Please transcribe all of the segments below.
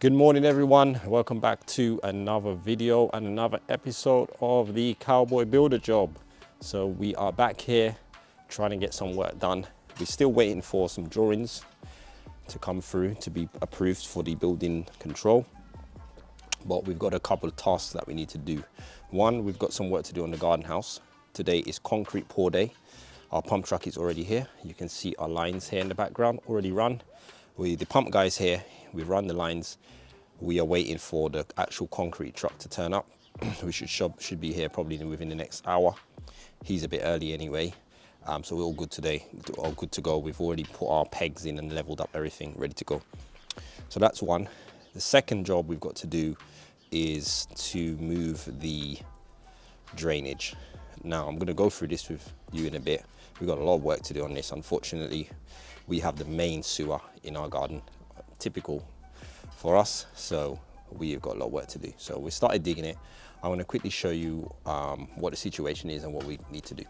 Good morning everyone, welcome back to another video and another episode of the Cowboy Builder Job. So we are back here trying to get some work done. We're still waiting for some drawings to come through to be approved for the building control, but we've got a couple of tasks that we need to do. One, we've got some work to do on the garden house. Today is concrete pour day. Our pump truck is already here. You can see our lines here in the background already run. The pump guy's here, we've run the lines. We are waiting for the actual concrete truck to turn up. We should be here probably within the next hour. He's a bit early anyway, so we're all good today, all good to go. We've already put our pegs in and leveled up everything, ready to go. So that's one. The second job we've got to do is to move the drainage. Now I'm going to go through this with you in a bit. We've got a lot of work to do on this. Unfortunately, we have the main sewer in our garden, typical for us, so we've got a lot of work to do. So we started digging it. I want to quickly show you what the situation is and what we need to do.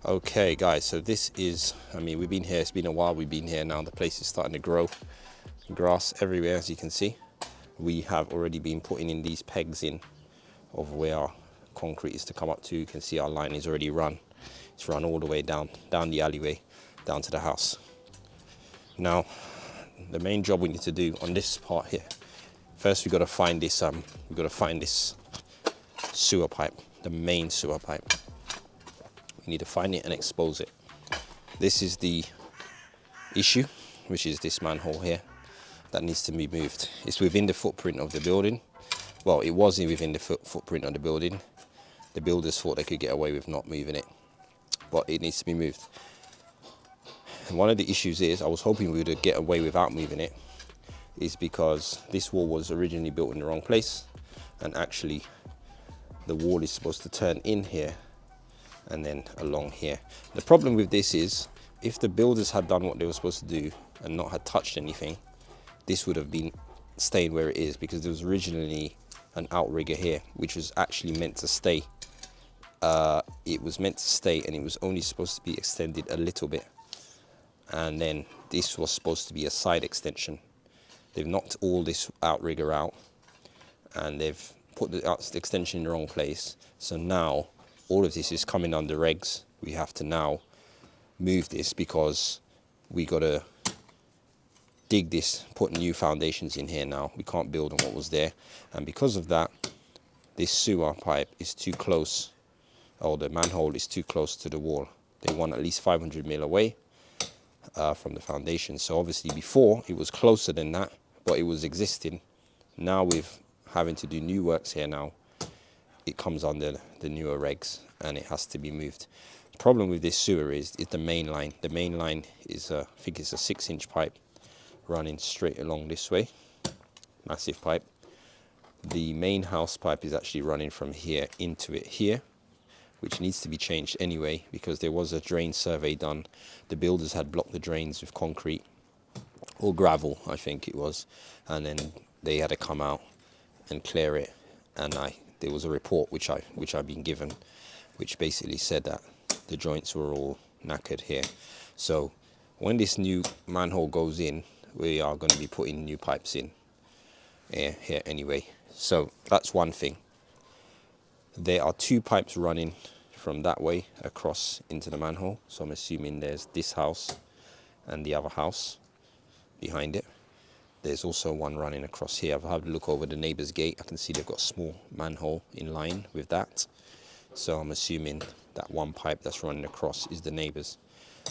Okay guys, so this is, we've been here, it's been a while we've been here now. The place is starting to grow, grass everywhere as you can see. We have already been putting in these pegs in of where our concrete is to come up to. You can see our line is already run. It's run all the way down the alleyway, down to the house. Now, the main job we need to do on this part here, first we've got to find this sewer pipe, the main sewer pipe. We need to find it and expose it. This is the issue, which is this manhole here that needs to be moved. It's within the footprint of the building. Well, it wasn't within the footprint of the building. The builders thought they could get away with not moving it, but it needs to be moved. And one of the issues is, I was hoping we would get away without moving it, is because this wall was originally built in the wrong place, and actually the wall is supposed to turn in here and then along here. The problem with this is, if the builders had done what they were supposed to do and not had touched anything, this would have been staying where it is, because there was originally an outrigger here which was actually meant to stay. It was meant to stay, and it was only supposed to be extended a little bit. And then this was supposed to be a side extension. They've knocked all this outrigger out and they've put the extension in the wrong place. So now all of this is coming under regs. We have to now move this because we got to dig this, put new foundations in here now. We can't build on what was there. And because of that, this sewer pipe is too close, or the manhole is too close to the wall. They want at least 500 mil away from the foundation. So obviously before it was closer than that, but it was existing. Now with having to do new works here now, it comes under the newer regs and it has to be moved. The problem with this sewer is the main line. The main line is, I think it's a 6-inch pipe running straight along this way, massive pipe. The main house pipe is actually running from here into it here, which needs to be changed anyway, because there was a drain survey done. The builders had blocked the drains with concrete or gravel, I think it was, and then they had to come out and clear it. And there was a report which I've been given, which basically said that the joints were all knackered here. So when this new manhole goes in, we are going to be putting new pipes in here anyway. So that's one thing. There are 2 pipes running from that way across into the manhole. So I'm assuming there's this house and the other house behind it. There's also one running across here. I've had a look over the neighbor's gate. I can see they've got a small manhole in line with that. So I'm assuming that one pipe that's running across is the neighbor's.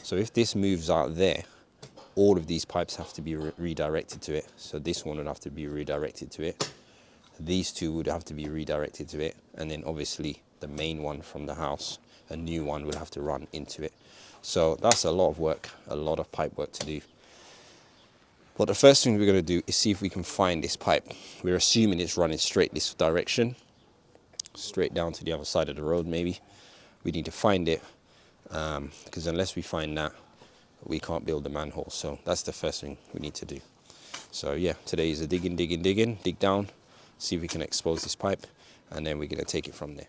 So if this moves out there, all of these pipes have to be redirected to it. So this one would have to be redirected to it. These 2 would have to be redirected to it, and then obviously the main one from the house, a new one, would have to run into it. So that's a lot of work, a lot of pipe work to do. But the first thing we're going to do is see if we can find this pipe. We're assuming it's running straight this direction, straight down to the other side of the road maybe. We need to find it, because unless we find that, we can't build the manhole. So that's the first thing we need to do. So yeah, today is a dig down, see if we can expose this pipe, and then we're going to take it from there.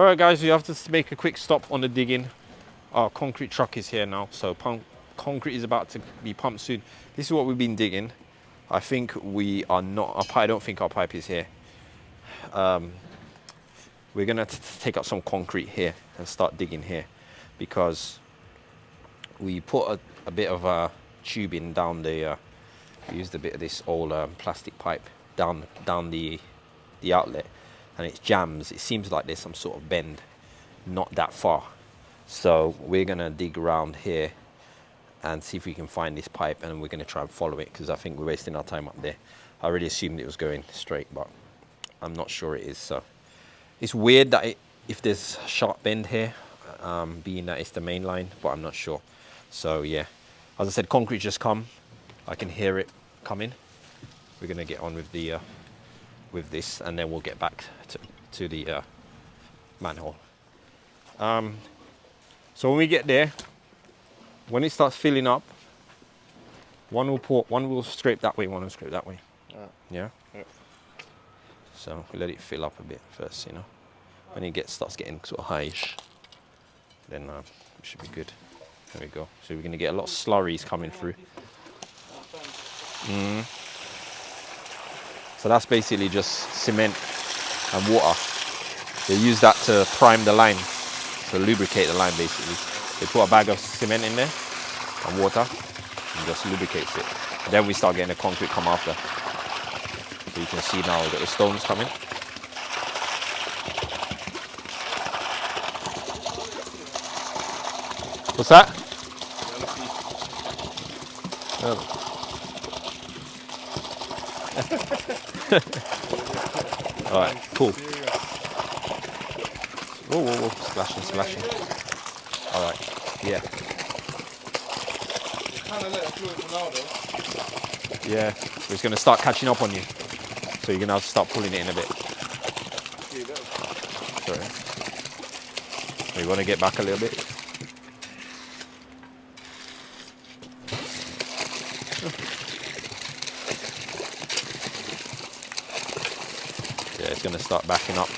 right, guys, we have to make a quick stop on the digging. Our concrete truck is here now, so concrete is about to be pumped soon. This is what we've been digging. I think we are not. I don't think our pipe is here. We're gonna take out some concrete here and start digging here, because we put a bit of a tubing down the. We used a bit of this old plastic pipe down the outlet, and it jams. It seems like there's some sort of bend, not that far. So we're gonna dig around here and see if we can find this pipe, and we're gonna try and follow it, because I think we're wasting our time up there. I really assumed it was going straight, but I'm not sure it is. So it's weird that if there's a sharp bend here, being that it's the main line, but I'm not sure. So yeah, as I said, concrete just come. I can hear it coming. We're gonna get on with the with this, and then we'll get back to the manhole. So when we get there, when it starts filling up, one will scrape that way, one will scrape that way. Yeah. So we let it fill up a bit first, you know. When it starts getting sort of highish, then it should be good. There we go. So we're gonna get a lot of slurries coming through. So that's basically just cement and water. They use that to prime the line, to lubricate the line basically. They put a bag of cement in there and water and just lubricates it. Then we start getting the concrete come after. So you can see now we've got the stones coming. What's that? All right, cool. Whoa, whoa, whoa, splashing, splashing. All right, yeah. Yeah, it's going to start catching up on you. So you're going to have to start pulling it in a bit. Sorry. You want to get back a little bit? Yeah, it's going to start backing up.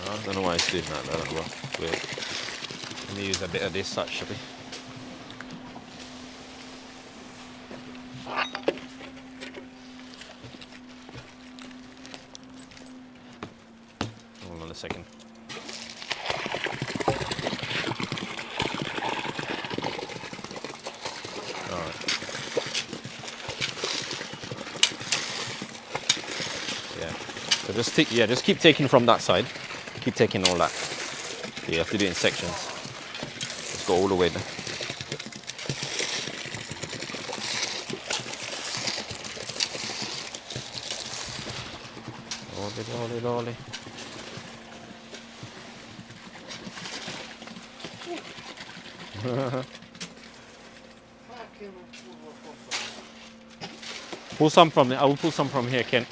I don't know why it's doing that, though. That's weird. Let me use a bit of this actually. Hold on a second. Alright. Yeah. So just keep taking from that side. Keep taking all that. So you have to do it in sections. Let's go all the way there. Lolly, lolly. Pull some from there. I will pull some from here, Ken.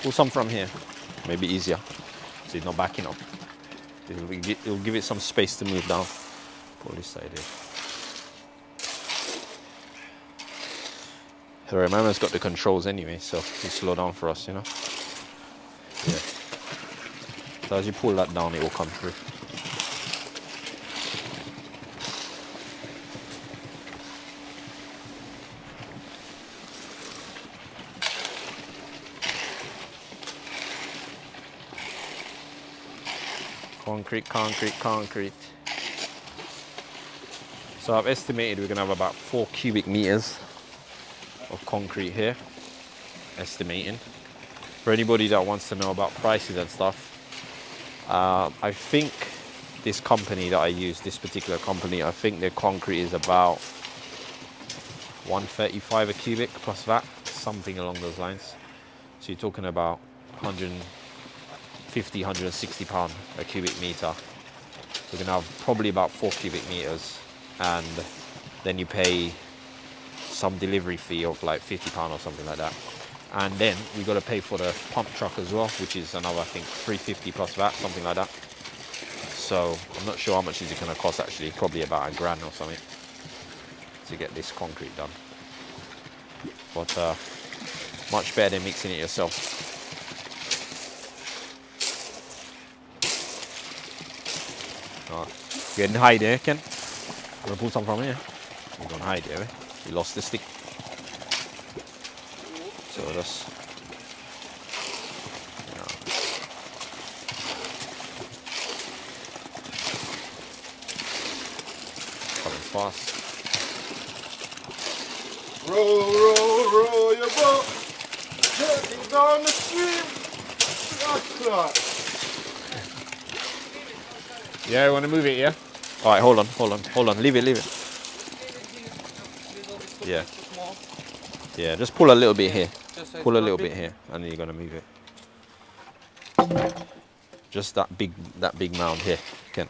Pull some from here. Maybe easier. So it's not backing up. It'll give it some space to move down. Pull this side here. Alright, my man's got the controls anyway, so he'll slow down for us, you know. Yeah. So as you pull that down, it will come through. Concrete, concrete, concrete. So I've estimated we're gonna have about 4 cubic meters of concrete here. Estimating. For anybody that wants to know about prices and stuff, I think this company that I use, this particular company, I think their concrete is about 135 a cubic plus VAT, something along those lines. So you're talking about 150, 160 pound a cubic meter. We're gonna have probably about 4 cubic meters, and then you pay some delivery fee of like £50 or something like that. And then we got to pay for the pump truck as well, which is another, I think, £350 plus VAT, something like that. So I'm not sure how much is it going to cost actually. Probably about £1,000 or something to get this concrete done. But much better than mixing it yourself. Alright, you can hide there, Ken. I'm gonna pull some from here. You're gonna hide there, eh? You lost the stick. So that's. Coming fast. Row your boat, jetting down the stream. Yeah, you want to move it, yeah? All right, hold on. Leave it. Yeah. Yeah, just pull a little bit here. Pull a little bit here, and then you're gonna move it. Just that big mound here, Ken.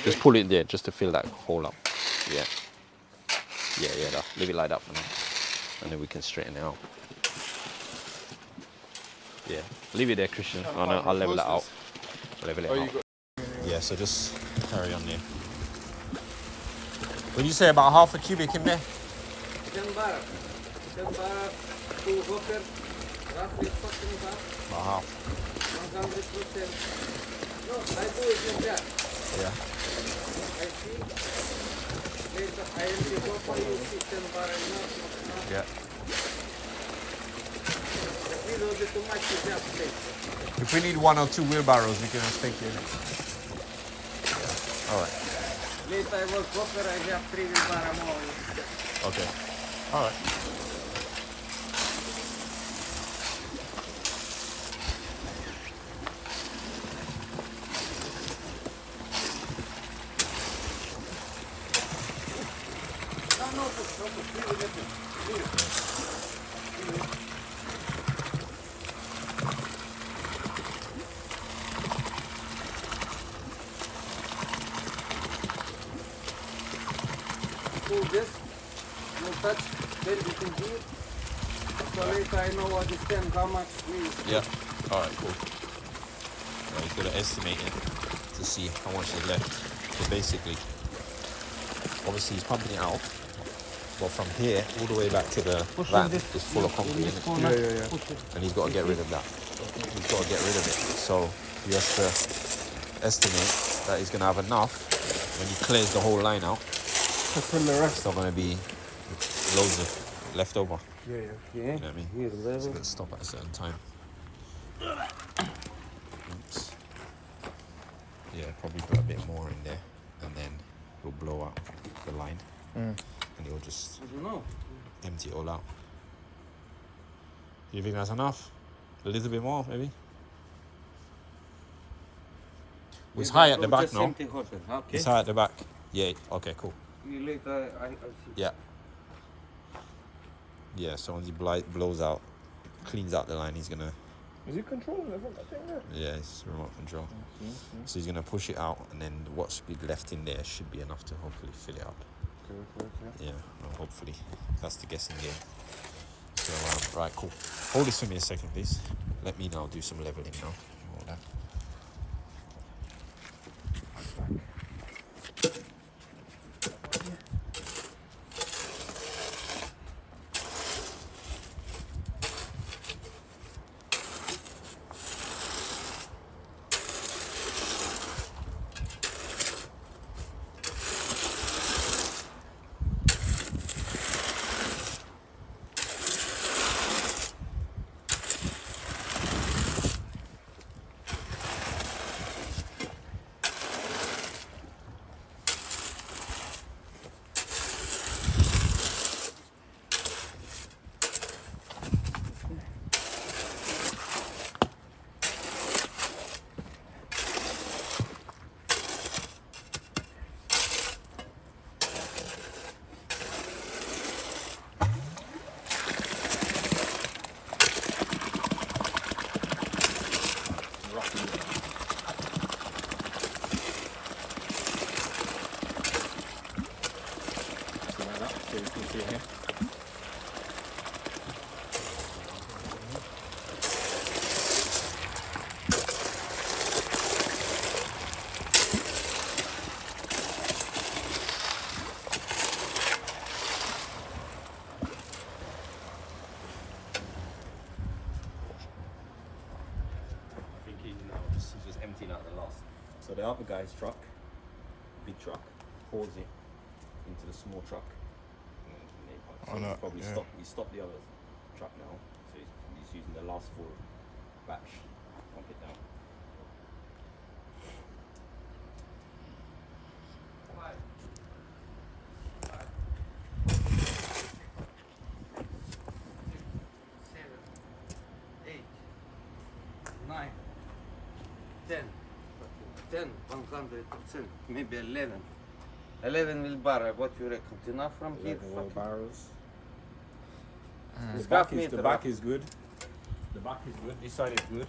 Just pull it there, just to fill that hole up. Yeah. Yeah. That. Leave it like that for now, and then we can straighten it out. Yeah. Leave it there, Christian. I'll level it out. Level it out. Yeah. So just carry on there. Would you say about half a cubic in there? About half. 100%. No, I do it like that. Yeah. I see. Later, I will go for you 10 bar enough. Yeah. Too much is just if we need 1 or 2 wheelbarrows, we can just take it. Yeah. All right. Later, I will proper. I have 3 wheelbarrows more. Okay. All right. Pull this, no touch, then you can do it. So later I know what is 10, how much we. Yeah, alright, cool. Now he's got to estimate it to see how much is left. So basically, obviously he's pumping it out, but from here all the way back to the van is full of concrete. Yeah. And he's got to get rid of that. He's got to get rid of it. So he has to estimate that he's going to have enough when he clears the whole line out. It's not going to be loads of left over. Yeah. You know what I mean? So let's stop at a certain time. Oops. Yeah, probably put a bit more in there, and then we'll blow out the line, and it'll just empty it all out. You think that's enough? A little bit more, maybe? It's high at the back now. Okay. It's high at the back. Yeah. Okay. Cool. Later, I see. Yeah. Yeah. So once he blows out, cleans out the line, he's gonna. Is he controlling that thing there? Yeah, it's remote control. So he's gonna push it out, and then what's be left in there should be enough to hopefully fill it up. Okay. Yeah. Well, hopefully, that's the guessing game. So right, cool. Hold this for me a second, please. Let me now do some leveling now. All that. So the other guy's truck, big truck, pours it into the small truck. So he's probably stopped the other truck now. So he's using the last full batch. Pump it down. Nine, 10, 10, 100%, maybe 11. 11 will bar, what you reckon? Enough from here? barrels. It's The half back is meter, the back is good. The back is good. This side is good.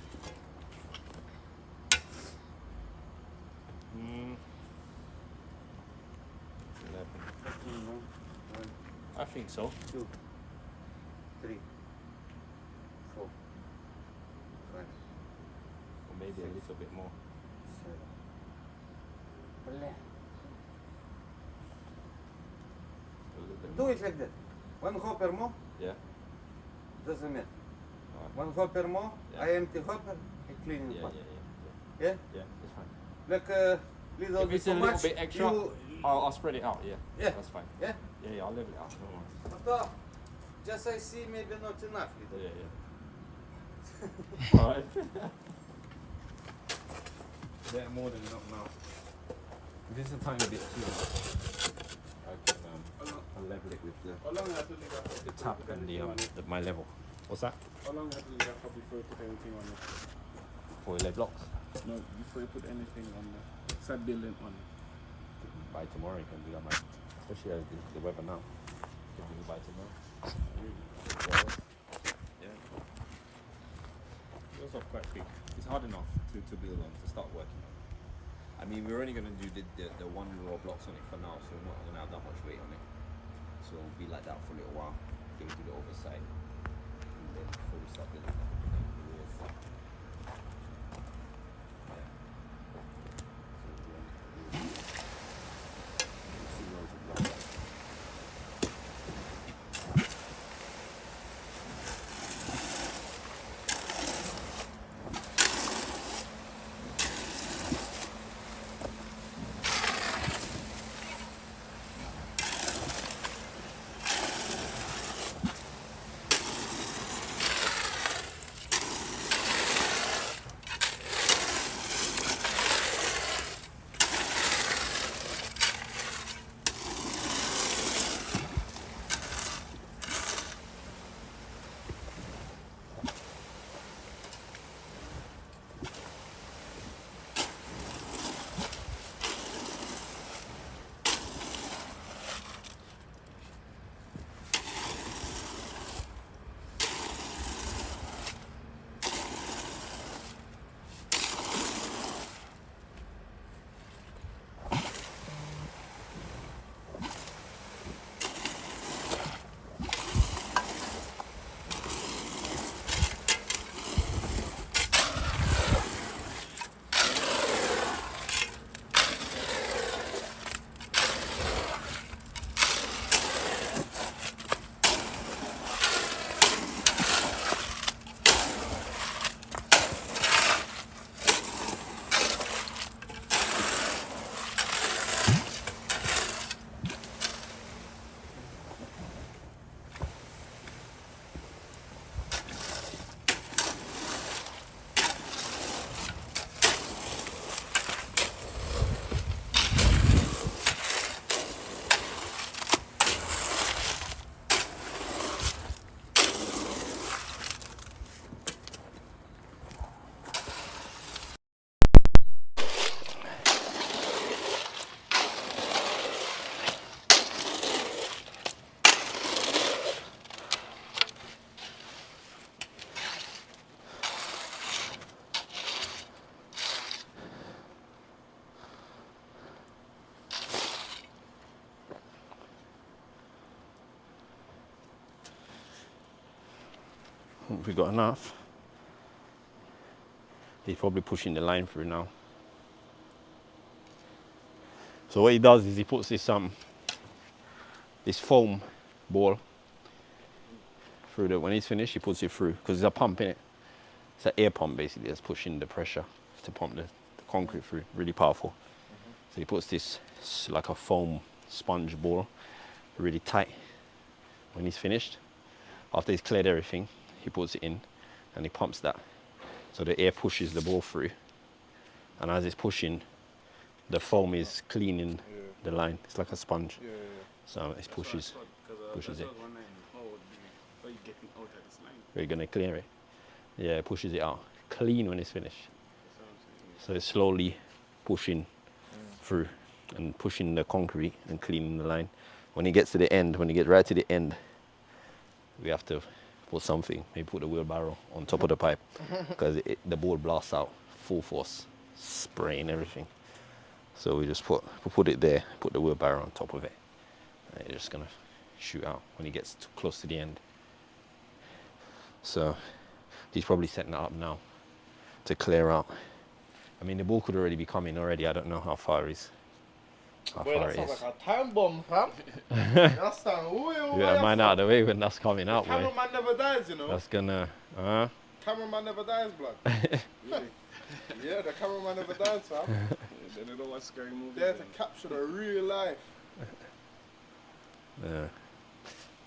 I think so. 2, 3, 4, 5, Or maybe a little bit more. 7. A little bit Do more. it like that. One hopper more, Yeah. doesn't matter. Alright. One hopper more, Yeah. I empty hopper, I clean Yeah, it back. yeah. Yeah? Yeah, it's fine. Like little If bit it's a too little much, bit extra, you, I'll spread it out. Yeah. Yeah. That's fine. yeah? Yeah, I'll level it out. No worries. But, just I see maybe not enough. Little. Yeah, yeah. Alright. They're more than enough now. If it's a tiny bit too much, I can I'll level it with How long have to leave after the tap and my level. What's that? How long have to leave after before you put anything on it? For 11 blocks. No, before you put anything on it. Start building on it. By tomorrow you can do that, man. Especially as the weather now. You can do it by tomorrow. Yeah. Those are quite big. It's hard enough to build on, to start working on. I mean, we're only going to do the one raw blocks on it for now, so we're not going to have that much weight on it. So it'll be like that for a little while. Then we do the overside. And then before we start building the walls. Yeah. So, 2 rows of blocks. We got enough. He's probably pushing the line through now. So what he does is he puts this foam ball through the, when he's finished he puts it through, because there's a pump in it. It's an air pump basically that's pushing the pressure to pump the concrete through, really powerful. So he puts this like a foam sponge ball, really tight. When he's finished, after he's cleared everything, he puts it in and he pumps that. So the air pushes the ball through. And as it's pushing, the foam is cleaning the line. It's like a sponge. So it pushes it. We're gonna clear it. Yeah, it pushes it out. Clean when it's finished. So it's slowly pushing through and pushing the concrete and cleaning the line. When it gets to the end, when it gets right to the end, we have to put something, maybe put the wheelbarrow on top of the pipe because the ball blasts out full force, spraying everything. So we just put it there, put the wheelbarrow on top of it, and it's just gonna shoot out when it gets too close to the end. So he's probably setting that up now to clear out. I mean, the ball could already be coming already. I don't know how far it is. Boy, that sounds like a time bomb, fam. That sound You better mind out of the way when that's coming out, boy. Cameraman never dies, you know. That's gonna, Cameraman never dies, blood. Really? Yeah, the cameraman never dies, fam. They don't watch scary movies. There to capture the real life.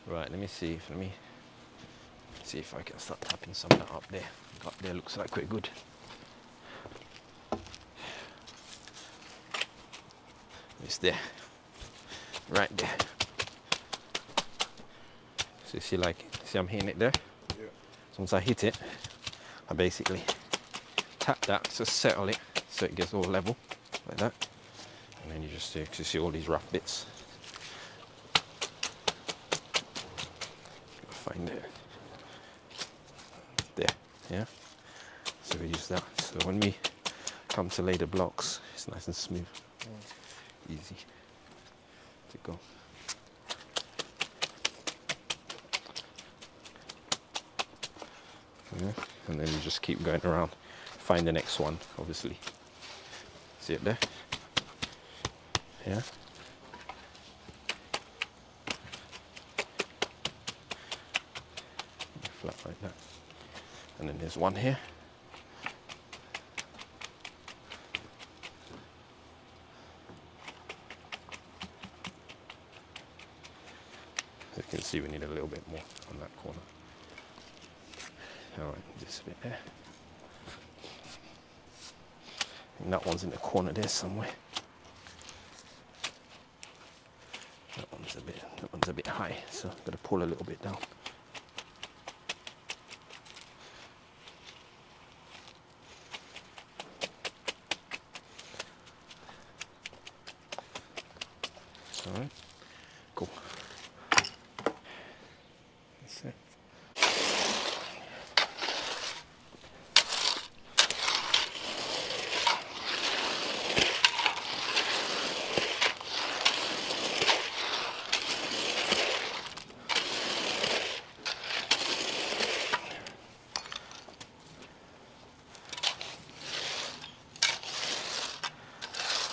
right, let me see if I can start tapping some of that up there. Up there looks like we're good. It's there, right there. So see I'm hitting it there? Yeah. So once I hit it, I basically tap that to settle it so it gets all level, like that. And then you just see all these rough bits. Find it. There, yeah? So we use that. So when we come to lay the blocks, it's nice and smooth. Easy to go. Yeah. And then you just keep going around. Find the next one, obviously. See it there? Yeah. Flat like that. And then there's one here. You can see we need a little bit more on that corner. All right, this bit there. And that one's in the corner there somewhere. That one's a bit high, so I've got to pull a little bit down. All right, cool. That's it.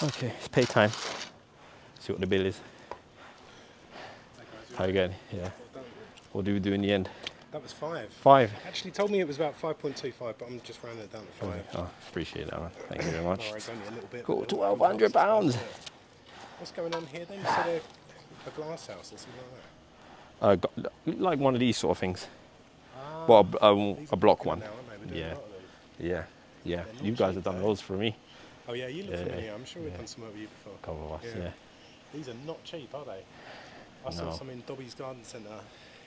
Okay, it's pay time. See what the bill is. How you going? Yeah. What do we do in the end? That was 5. 5. Actually told me it was about 5.25, but I'm just rounding it down to 5. Oh, appreciate that, man. Thank you very much. Alright, only a little bit. Cool, but £1,200. What's going on here then? You said a glass house or something like that? Like one of these sort of things. Ah, Well, these a are block popular one. now, aren't they? We're doing Yeah. a lot of these. Yeah. They're not You guys cheap, have done though. loads for me. Oh yeah, you look Yeah, familiar. yeah. I'm sure we've Yeah. done some over you before. A couple of us, yeah. These are not cheap, are they? I saw No. some in Dobby's Garden Centre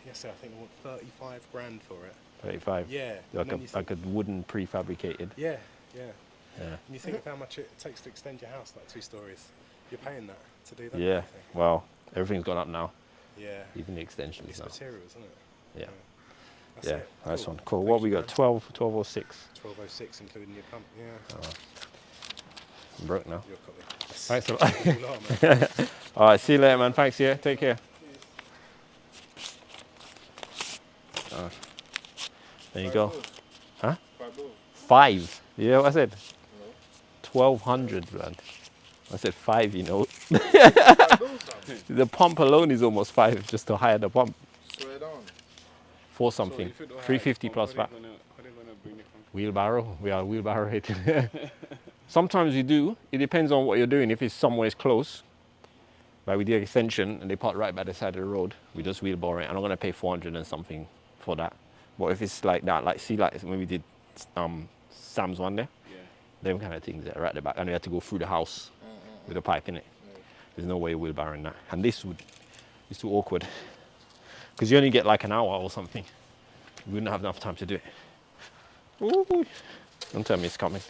yesterday. I think they want 35 grand for it. 35. Yeah. Like and then you like a wooden prefabricated. yeah. Yeah. And you think of how much it takes to extend your house, like 2 stories. You're paying that to do that. Yeah. kind of thing. Well, everything's gone up now. Yeah. Even the extensions It's now. materials, isn't it? Yeah. That's Yeah. it. Nice one. Cool. Thanks, What we got? man. 12 or 6? 1206, including your pump. Yeah. I'm broke now. Your copy. Thanks a lot. All right, man. All right. See you later, man. Thanks. Yeah. Take care. There you go. Huh? 5. You know what I said? 1,200, blood. I said 5, you know. The pump alone is almost 5 just to hire the pump. Swear down. For something. 350 plus VAT. Wheelbarrow. We are wheelbarrow rated. Sometimes you do. It depends on what you're doing. If it's somewhere close, like we did extension and they park right by the side of the road, we just wheelbarrow it. I'm not gonna pay 400 and something for that. But if it's like that, like when we did Sam's one there, them kind of things that are at the back, and we had to go through the house with a pipe in it. There's no way wheelbarrowing that. And it's too awkward because you only get like an hour or something. We wouldn't have enough time to do it. Ooh, don't tell me it's coming.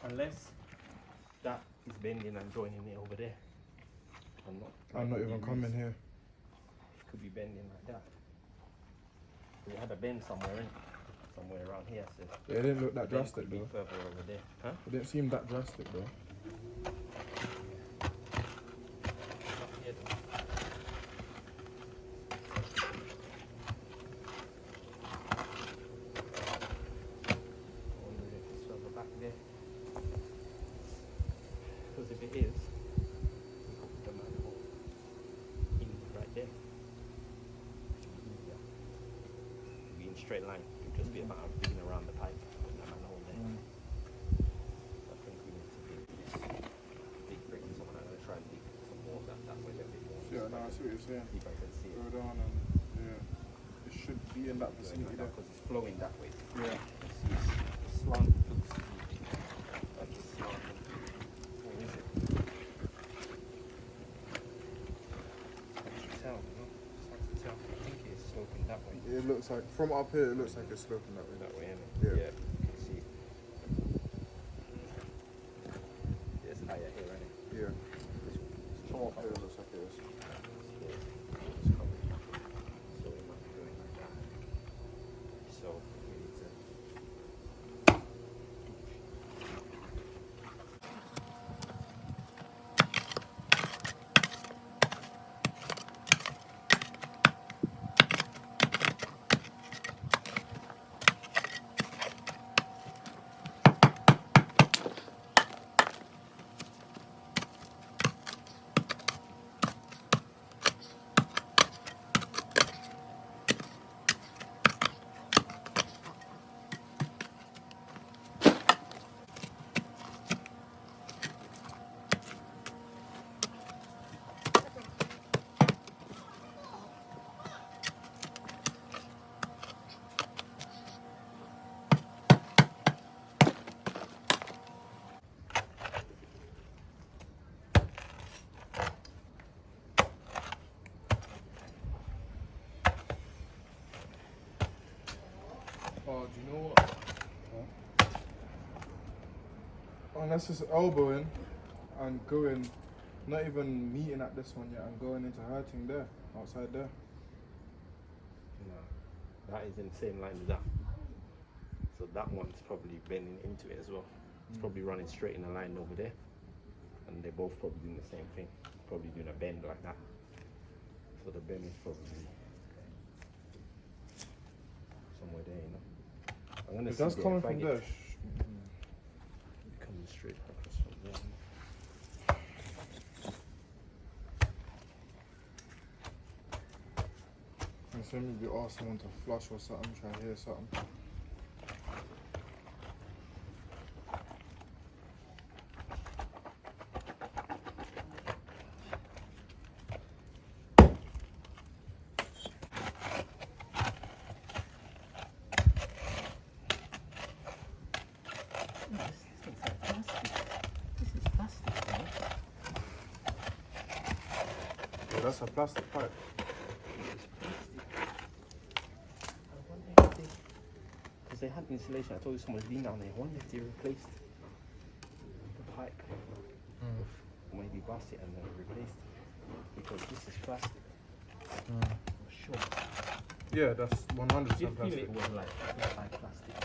Unless that is bending and joining it over there. I'm not even coming here. Could be bending like that. We had a bend somewhere in somewhere around here. So Yeah, it didn't look that drastic be though. further over there. Huh? It didn't seem that drastic though. Not here though. I wonder if it's further back there. Because if it is, we could put the straight line. It'll just be about digging around the pipe, putting that manhole there. I think we need to dig this big brick or something. I'm going to try and dig some more that way a bit more. Yeah, no, I see what you're saying. See if I can see it. Go down and yeah, it should be in that vicinity there. Because it's flowing that way. Yeah. See, it's slant looks like it's slanting. What is it? Hard to tell, you know? It's hard to tell. I think it's sloping that way. It looks like from up here. It looks like it's sloping that way. That way, innit? Yeah. You can see. It's higher here, innit? Yeah. From up here, it looks like it is. It's coming. So it might be going like that. So we need to. Oh, do you know what? Unless it's elbowing and going, not even meeting at this one yet, and going into hurting there, outside there. No, that is in the same line as that. So that one's probably bending into it as well. It's probably running straight in a line over there. And they're both probably doing the same thing. Probably doing a bend like that. So the bend is probably somewhere there, you know. I'm gonna If see that's there, coming if I from get- there, coming straight across from there. and so maybe ask someone to flush or something, try to hear something. Yeah, that's a plastic pipe. Because they had insulation. I told you someone's been down there. I wonder if they replaced the pipe. Or maybe bust it and then replaced it. Because this is plastic. For sure. Yeah, that's 100% You feel plastic. it was like plastic.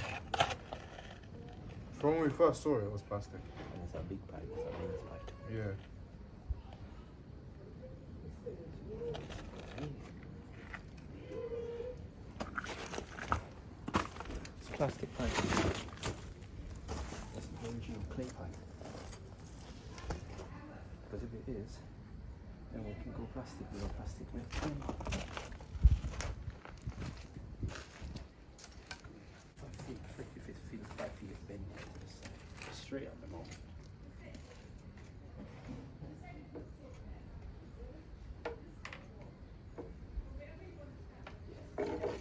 From when we first saw it, it was plastic. And it's a big pipe. It's a mains pipe. Yeah. It's plastic pipe. That's the original clay pipe. Because if it is, then we can go plastic with a plastic with if it feels 5 feet bending to the side. Straight at the moment.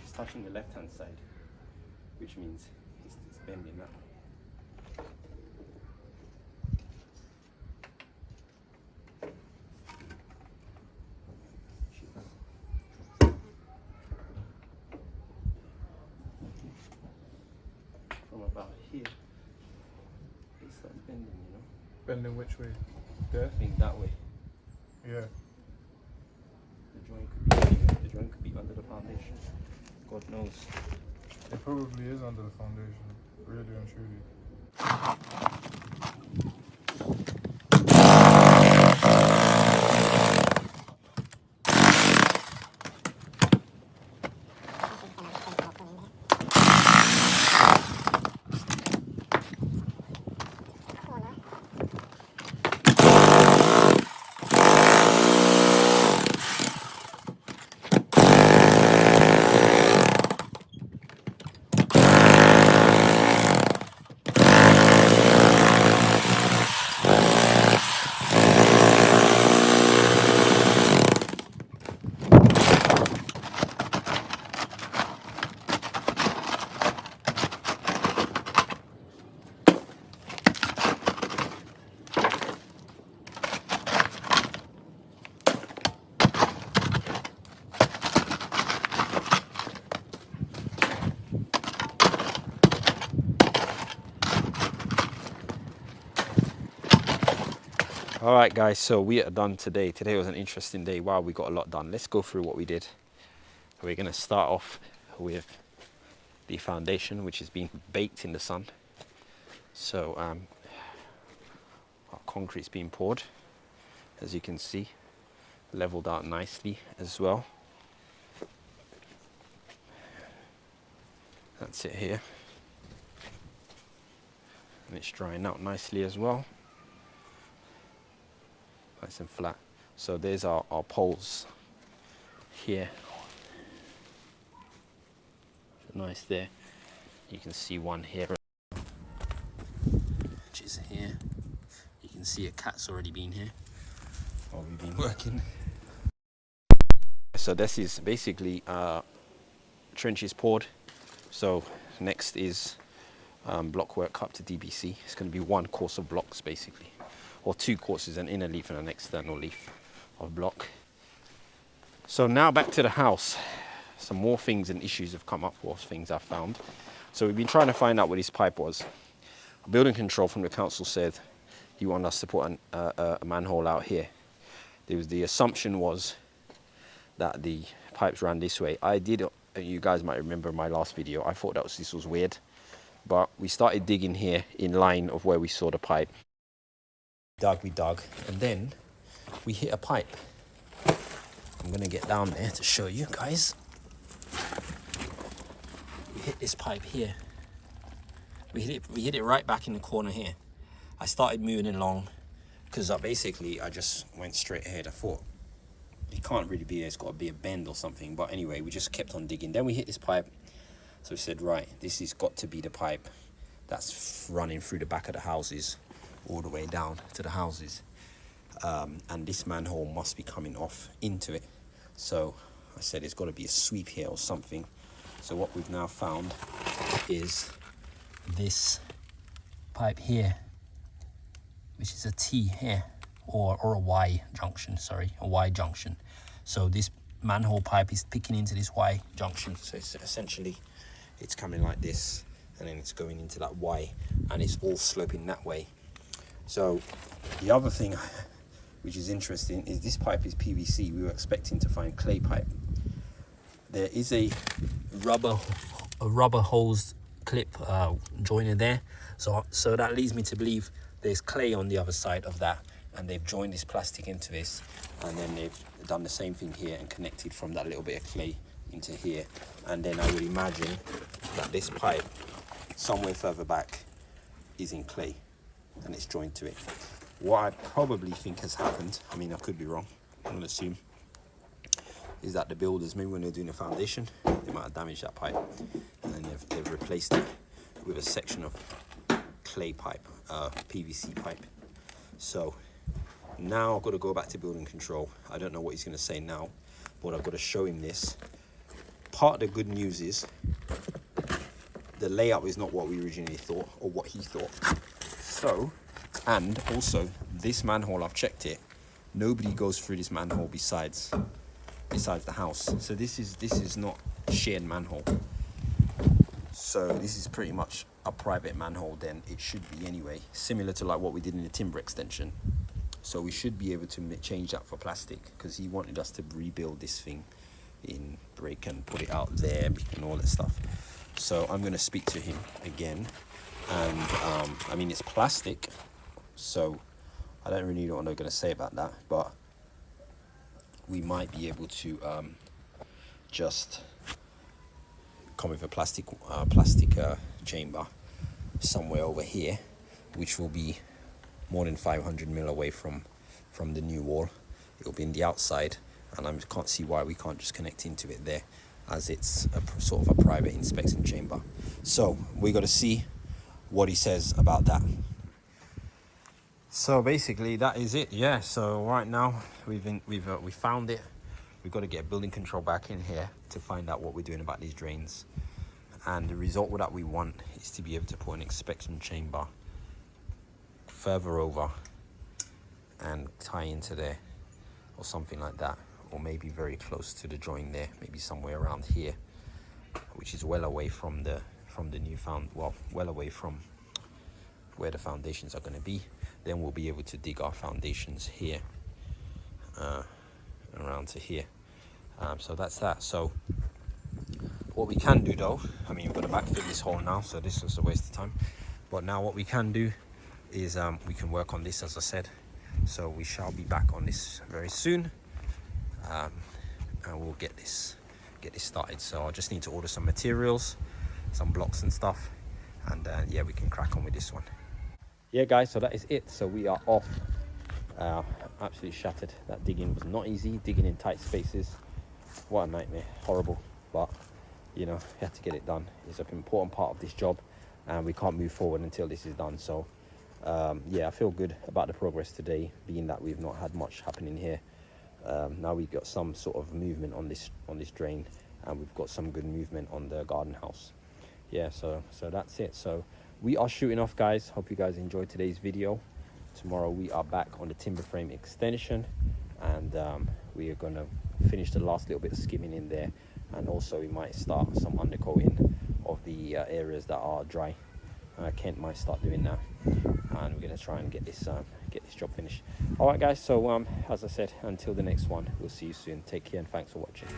It's touching the left hand side, which means it's bending now. From about here, it starts bending, you know. Bending which way? There? I think that way. Yeah. The joint could be under the foundation. God knows. It probably is under the foundation, really and truly. All right, guys, so we are done today. Today was an interesting day. Wow, we got a lot done. Let's go through what we did. We're going to start off with the foundation, which is being baked in the sun. So our concrete's being poured, as you can see, leveled out nicely as well. That's it here. And it's drying out nicely as well. Nice and flat. So there's our poles here. Nice there. You can see one here, which is here. You can see a cat's already been here while we've been working. So this is basically trenches poured. So next is block work up to DBC. It's going to be one course of blocks basically, or two courses, an inner leaf and an external leaf of block. So now back to the house. Some more things and issues have come up, or things I've found. So we've been trying to find out what this pipe was. Building control from the council said he wanted us to put a manhole out here. The assumption was that the pipes ran this way. You guys might remember my last video, I thought this was weird. But we started digging here in line of where we saw the pipe. We dug, and then we hit a pipe. I'm gonna get down there to show you guys. We hit this pipe here. We hit it right back in the corner here. I started moving along because basically I just went straight ahead. I thought it can't really be there, it's got to be a bend or something. But anyway, we just kept on digging. Then we hit this pipe. So we said, right, this has got to be the pipe that's running through the back of the houses all the way down to the houses. And this manhole must be coming off into it. So I said, it's got to be a sweep here or something. So what we've now found is this pipe here, which is a T here, or a Y junction, sorry, a Y junction. So this manhole pipe is picking into this Y junction. So it's essentially, it's coming like this, and then it's going into that Y, and it's all sloping that way. So the other thing which is interesting is this pipe is PVC. We were expecting to find clay pipe. There is a rubber hose clip joiner there, so that leads me to believe there's clay on the other side of that, and they've joined this plastic into this, and then they've done the same thing here and connected from that little bit of clay into here. And then I would imagine that this pipe somewhere further back is in clay and it's joined to it. What I probably think has happened, I mean I could be wrong, I'm going to assume, is that the builders, maybe when they're doing the foundation, they might have damaged that pipe, and then they've replaced it with a section of clay pipe, PVC pipe. So now I've got to go back to building control. I don't know what he's going to say now, but I've got to show him this. Part of the good news is the layout is not what we originally thought, or what he thought. So, and also this manhole, I've checked it, nobody goes through this manhole besides the house. So this is not a shared manhole. So this is pretty much a private manhole, then it should be anyway, similar to like what we did in the timber extension. So we should be able to change that for plastic, because he wanted us to rebuild this thing in brick and put it out there and all that stuff. So I'm going to speak to him again, and I mean it's plastic, so I don't really know what I'm going to say about that, but we might be able to just come with a plastic chamber somewhere over here, which will be more than 500 mil away from the new wall. It will be in the outside, and I can't see why we can't just connect into it there, as it's a sort of a private inspection chamber. So we got to see what he says about that. So basically that is it. Yeah, so right now we found it. We've got to get building control back in here to find out what we're doing about these drains, and the result that we want is to be able to put an inspection chamber further over and tie into there or something like that, or maybe very close to the join there, maybe somewhere around here, which is well away from the newfound, well away from where the foundations are going to be. Then we'll be able to dig our foundations here around to here. So that's that. So what we can do though, I mean, we've got to backfill this hole now, so this was a waste of time. But now what we can do is we can work on this, as I said. So we shall be back on this very soon, and we'll get this started. So I just need to order some materials, some blocks and stuff, and yeah, we can crack on with this one. Yeah guys, so that is it. So we are off. Absolutely shattered. That digging was not easy. Digging in tight spaces, what a nightmare. Horrible, but you know, we had to get it done. It's an important part of this job, and we can't move forward until this is done. So yeah, I feel good about the progress today, being that we've not had much happening here. Now we've got some sort of movement on this drain, and we've got some good movement on the garden house. Yeah, so that's it. So we are shooting off, guys. Hope you guys enjoyed today's video. Tomorrow we are back on the timber frame extension, and we are going to finish the last little bit of skimming in there, and also we might start some undercoating of the areas that are dry. Kent might start doing that, and we're going to try and get this job finished. All right guys, so as I said, until the next one, we'll see you soon. Take care and thanks for watching.